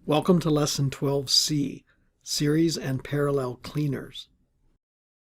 Welcome to Lesson 12C, Series and Parallel Cleaners.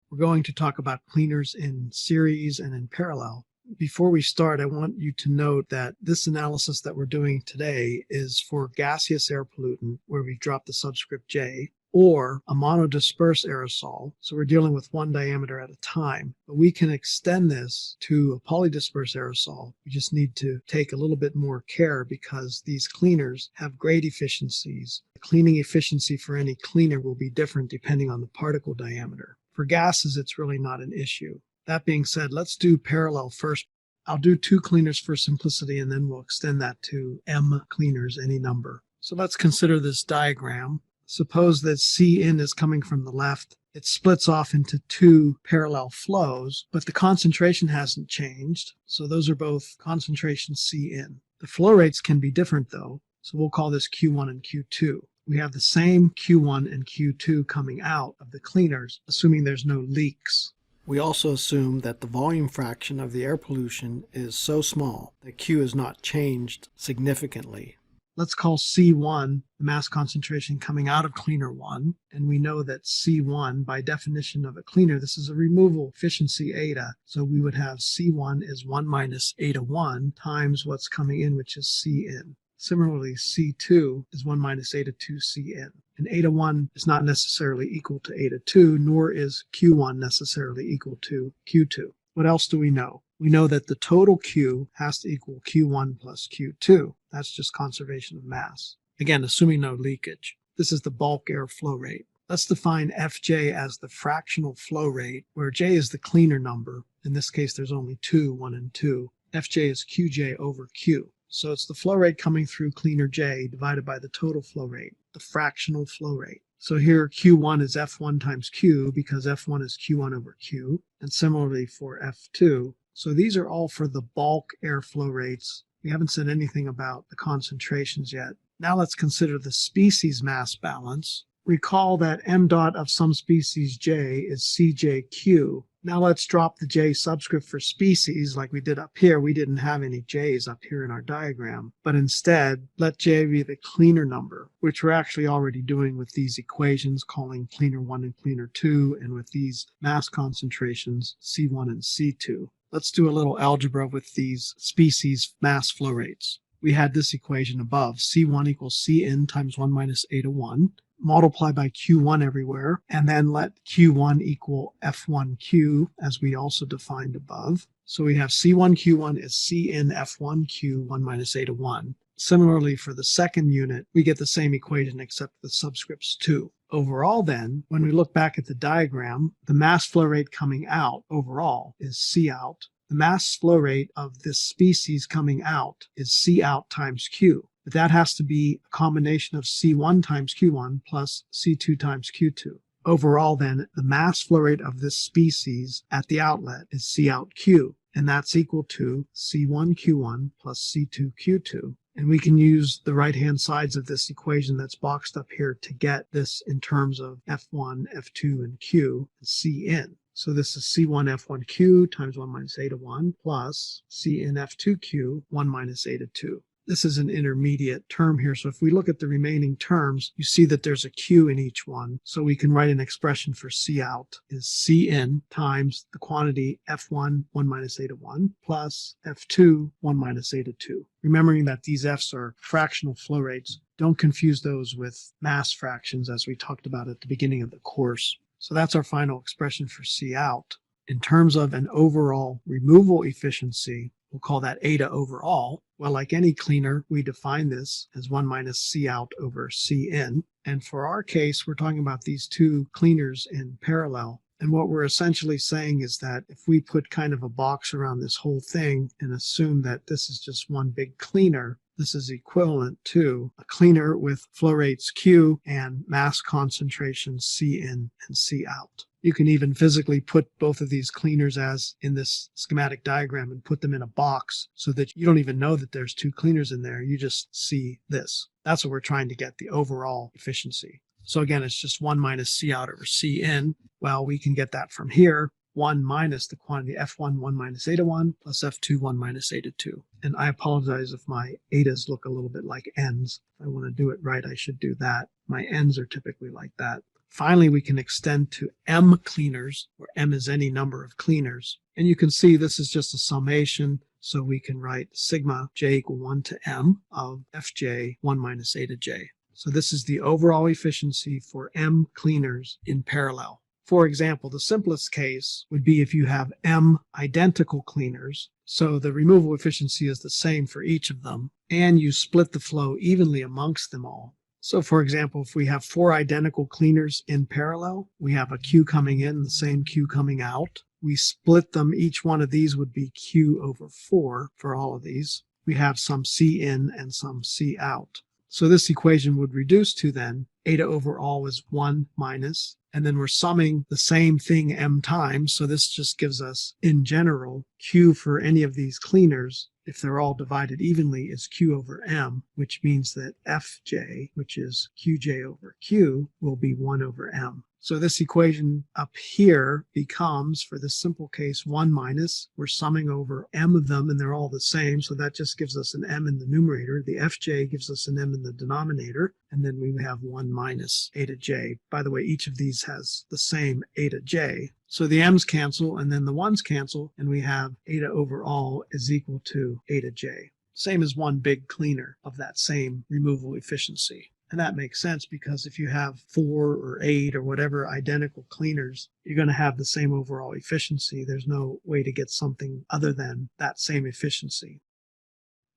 We're going to talk about cleaners in series and in parallel. Before we start, I want you to note that this analysis that we're doing today is for gaseous air pollutant, where we drop the subscript J, or a monodisperse aerosol, so we're dealing with one diameter at a time. But we can extend this to a polydisperse aerosol. We just need to take a little bit more care because these cleaners have great efficiencies. The cleaning efficiency for any cleaner will be different depending on the particle diameter. For gases, it's really not an issue. That being said, let's do parallel first. I'll do 2 cleaners for simplicity, and then we'll extend that to M cleaners, any number. So let's consider this diagram. Suppose that C in is coming from the left. It splits off into 2 parallel flows, but the concentration hasn't changed. So those are both concentration C in. The flow rates can be different though, so we'll call this Q1 and Q2. We have the same Q1 and Q2 coming out of the cleaners, assuming there's no leaks. We also assume that the volume fraction of the air pollution is so small that Q is not changed significantly. Let's call C1 the mass concentration coming out of cleaner 1, and we know that C1, by definition of a cleaner, this is a removal efficiency eta, so we would have C1 is 1 minus eta 1 times what's coming in, which is C in. Similarly, C2 is 1 minus eta 2 C in. And eta 1 is not necessarily equal to eta 2, nor is Q1 necessarily equal to Q2. What else do we know? We know that the total Q has to equal Q1 plus Q2. That's just conservation of mass. Again, assuming no leakage. This is the bulk air flow rate. Let's define Fj as the fractional flow rate, where J is the cleaner number. In this case, there's only 2, 1 and 2. Fj is Qj over Q. So it's the flow rate coming through cleaner J divided by the total flow rate, the fractional flow rate. So here Q1 is F1 times Q because F1 is Q1 over Q, and similarly for F2. So these are all for the bulk air flow rates. We haven't said anything about the concentrations yet. Now let's consider the species mass balance. Recall that m dot of some species J is CJQ. Now let's drop the J subscript for species like we did up here. We didn't have any J's up here in our diagram, but instead let J be the cleaner number, which we're actually already doing with these equations, calling cleaner 1 and cleaner 2, and with these mass concentrations C1 and C2. Let's do a little algebra with these species mass flow rates. We had this equation above, C1 equals Cn times 1 minus eta 1. Multiply by Q1 everywhere, and then let Q1 equal F1Q, as we also defined above. So we have C1Q1 is Cn F1Q 1 minus eta 1. Similarly, for the second unit, we get the same equation except the subscripts 2. Overall then, when we look back at the diagram, the mass flow rate coming out overall is C out. The mass flow rate of this species coming out is C out times Q. But that has to be a combination of C1 times Q1 plus C2 times Q2. Overall then, the mass flow rate of this species at the outlet is C out Q, and that's equal to C1 Q1 plus C2 Q2. And we can use the right-hand sides of this equation that's boxed up here to get this in terms of F1, F2, and Q, and C in. So this is C1 F1Q times 1 minus eta 1 plus C in F2Q 1 minus eta 2. This is an intermediate term here, so if we look at the remaining terms, you see that there's a Q in each one. So we can write an expression for C out is C in times the quantity F1, 1 minus eta 1, plus F2, 1 minus eta 2. Remembering that these F's are fractional flow rates, don't confuse those with mass fractions as we talked about at the beginning of the course. So that's our final expression for C out. In terms of an overall removal efficiency, we'll call that eta overall. Well, like any cleaner, we define this as 1 minus C out over C in. And for our case, we're talking about these 2 cleaners in parallel. And what we're essentially saying is that if we put kind of a box around this whole thing and assume that this is just one big cleaner, this is equivalent to a cleaner with flow rates Q and mass concentrations C in and C out. You can even physically put both of these cleaners as in this schematic diagram and put them in a box so that you don't even know that there's 2 cleaners in there. You just see this. That's what we're trying to get, the overall efficiency. So again, it's just 1 minus C out over C in. Well, we can get that from here. 1 minus the quantity F1, 1 minus eta 1, plus F2, 1 minus eta 2. And I apologize if my etas look a little bit like n's. If I want to do it right, I should do that. My n's are typically like that. Finally, we can extend to m cleaners, where m is any number of cleaners. And you can see this is just a summation, so we can write sigma j equal 1 to m of fj 1 minus eta j. So this is the overall efficiency for m cleaners in parallel. For example, the simplest case would be if you have m identical cleaners, so the removal efficiency is the same for each of them, and you split the flow evenly amongst them all. So for example, if we have 4 identical cleaners in parallel, we have a Q coming in, the same Q coming out. We split them, each one of these would be Q over 4 for all of these. We have some C in and some C out. So this equation would reduce to then eta overall is 1 minus, and then we're summing the same thing m times, so this just gives us, in general, Q for any of these cleaners, if they're all divided evenly, is Q over m, which means that Fj, which is Qj over Q, will be 1 over m. So this equation up here becomes, for this simple case, 1 minus. We're summing over m of them, and they're all the same, so that just gives us an m in the numerator. The Fj gives us an m in the denominator, and then we have 1 minus eta j. By the way, each of these has the same eta j. So the m's cancel, and then the 1's cancel, and we have eta overall is equal to eta j. Same as one big cleaner of that same removal efficiency. And that makes sense because if you have 4 or 8 or whatever identical cleaners, you're going to have the same overall efficiency. There's no way to get something other than that same efficiency.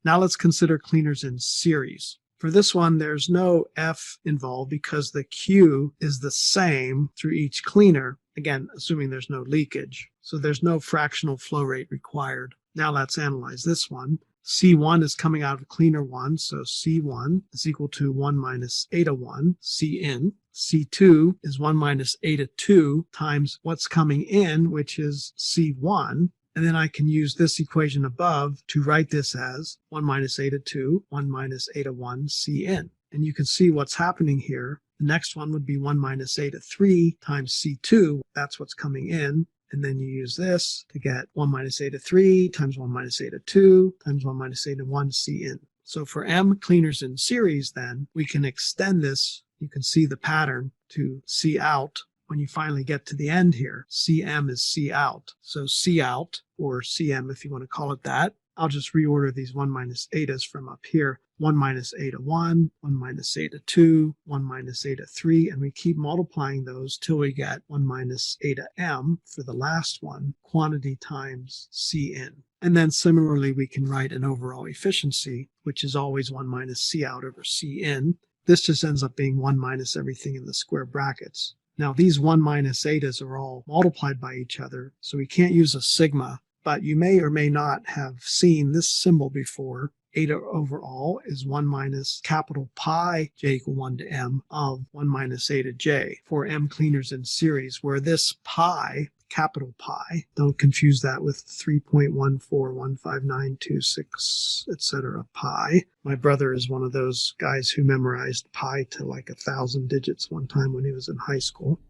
Now let's consider cleaners in series. For this one, there's no F involved because the Q is the same through each cleaner, again, assuming there's no leakage. So there's no fractional flow rate required. Now let's analyze this one. C1 is coming out of cleaner 1, so C1 is equal to 1 minus eta 1, C in. C2 is 1 minus eta 2 times what's coming in, which is C1. And then I can use this equation above to write this as 1 minus eta 2, 1 minus eta 1, C in. And you can see what's happening here. The next one would be 1 minus eta 3 times C2. That's what's coming in. And then you use this to get 1 minus eta 3 times 1 minus eta 2 times 1 minus eta 1 C in. So for m cleaners in series, then, we can extend this. You can see the pattern to C out. When you finally get to the end here, Cm is C out. So C out, or Cm if you want to call it that, I'll just reorder these 1 minus etas from up here. 1 minus eta 1, 1 minus eta 2, 1 minus eta 3, and we keep multiplying those till we get 1 minus eta m for the last one, quantity times C in. And then similarly, we can write an overall efficiency, which is always 1 minus C out over C in. This just ends up being 1 minus everything in the square brackets. Now these 1 minus etas are all multiplied by each other, so we can't use a sigma, but you may or may not have seen this symbol before. Eta overall is 1 minus capital pi j equal 1 to m of 1 minus eta j for m cleaners in series, where this pi, capital pi, don't confuse that with 3.1415926, etc. pi. My brother is one of those guys who memorized pi to like 1,000 digits one time when he was in high school.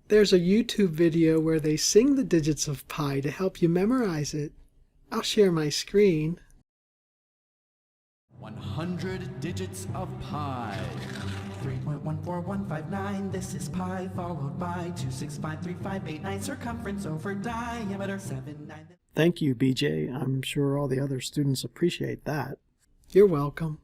There's a YouTube video where they sing the digits of pi to help you memorize it. I'll share my screen. 100 digits of pi. 3.14159, this is pi, followed by 2653589, circumference over diameter 79. Thank you, BJ. I'm sure all the other students appreciate that. You're welcome.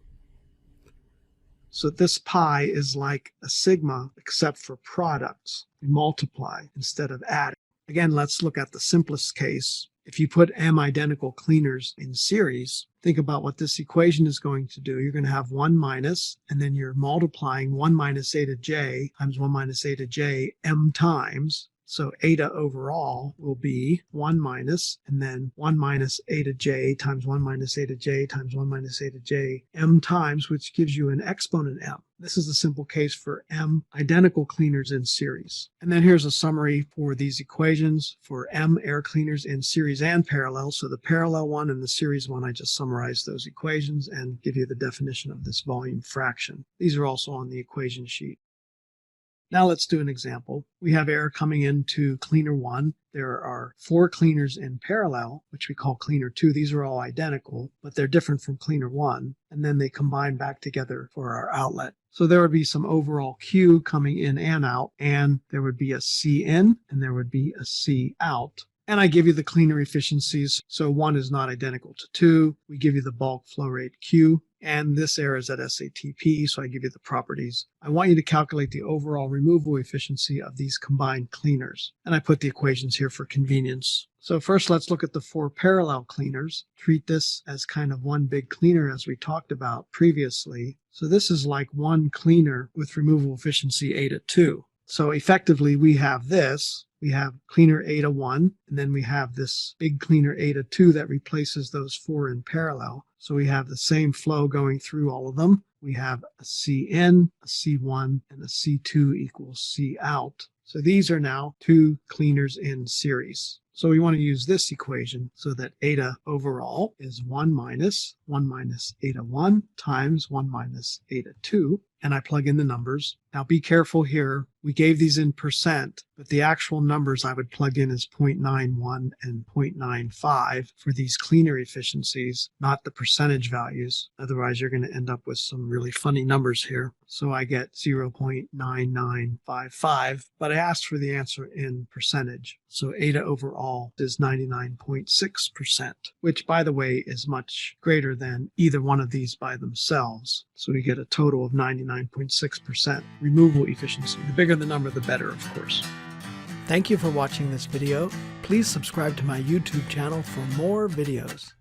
So this pi is like a sigma, except for products. We multiply instead of adding. Again, let's look at the simplest case. If you put m identical cleaners in series, think about what this equation is going to do. You're going to have 1 minus, and then you're multiplying 1 minus eta j times 1 minus eta j m times. So eta overall will be 1 minus, and then 1 minus eta j times 1 minus eta j times 1 minus eta j m times, which gives you an exponent m. This is a simple case for m identical cleaners in series. And then here's a summary for these equations for m air cleaners in series and parallel. So the parallel one and the series one, I just summarized those equations and give you the definition of this volume fraction. These are also on the equation sheet. Now let's do an example. We have air coming into cleaner 1. There are 4 cleaners in parallel, which we call cleaner 2. These are all identical, but they're different from cleaner 1. And then they combine back together for our outlet. So there would be some overall Q coming in and out, and there would be a C in, and there would be a C out. And I give you the cleaner efficiencies. So 1 is not identical to 2. We give you the bulk flow rate Q. And this air is at SATP, so I give you the properties. I want you to calculate the overall removal efficiency of these combined cleaners. And I put the equations here for convenience. So first, let's look at the 4 parallel cleaners. Treat this as kind of one big cleaner as we talked about previously. So this is like one cleaner with removal efficiency eta 2. So effectively, we have this. We have cleaner eta 1, and then we have this big cleaner eta 2 that replaces those 4 in parallel. So we have the same flow going through all of them. We have a C in, a C1, and a C2 equals C out. So these are now 2 cleaners in series. So we want to use this equation so that eta overall is 1 minus eta 1 times 1 minus eta 2. And I plug in the numbers. Now be careful here. We gave these in percent, but the actual numbers I would plug in is 0.91 and 0.95 for these cleaner efficiencies, not the percentage values. Otherwise, you're going to end up with some really funny numbers here. So I get 0.9955, but I asked for the answer in percentage. So eta overall is 99.6%, which, by the way, is much greater than either one of these by themselves. So we get a total of 99.6% removal efficiency. The bigger the number, the better, of course. Thank you for watching this video. Please subscribe to my YouTube channel for more videos.